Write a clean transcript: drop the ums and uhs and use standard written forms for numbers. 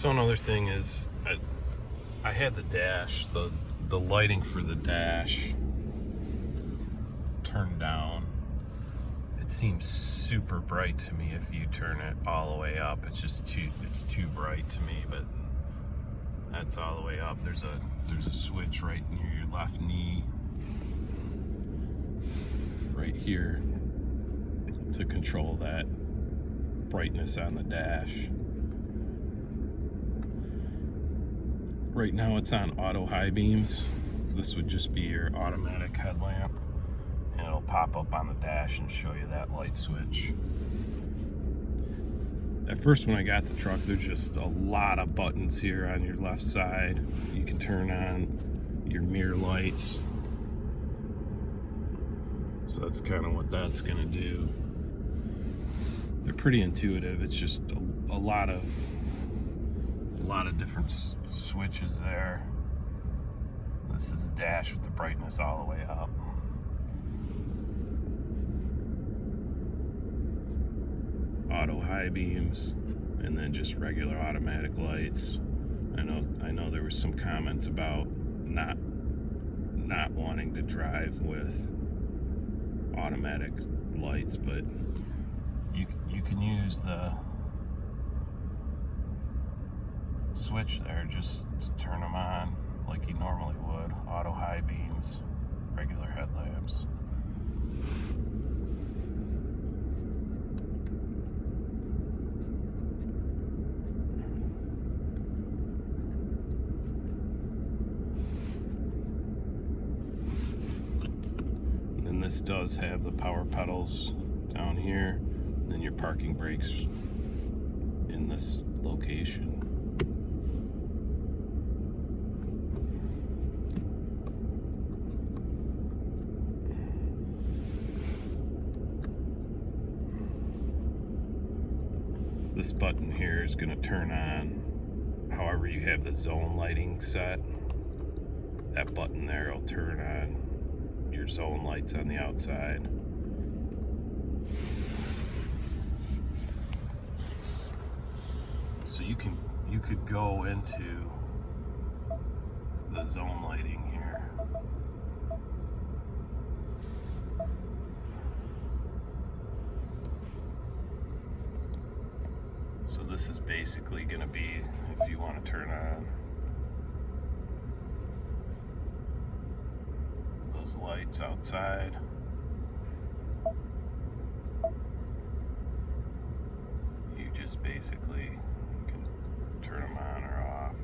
So another thing is, I had the dash, the lighting for the dash turned down. It seems super bright to me if you turn it all the way up. It's too bright to me, but that's all the way up. There's a switch right near your left knee, right here, to control that brightness on the dash. Right now it's on auto high beams. This would just be your automatic headlamp, and it'll pop up on the dash and show you that light switch. At first, when I got the truck, there's just a lot of buttons here on your left side. You can turn on your mirror lights. So that's kind of what that's gonna do. They're pretty intuitive. It's just a lot of different switches there. This is a dash with the brightness all the way up. Auto high beams, and then just regular automatic lights. I know there was some comments about not wanting to drive with automatic lights, but you can use the switch there just to turn them on like you normally would. Auto high beams, regular headlamps. And then this does have the power pedals down here, and then your parking brakes in this location. This button here is going to turn on however you have the zone lighting set. That button there will turn on your zone lights on the outside. So you could go into the zone lighting here. So this is basically going to be if you want to turn on those lights outside. You just basically can turn them on or off.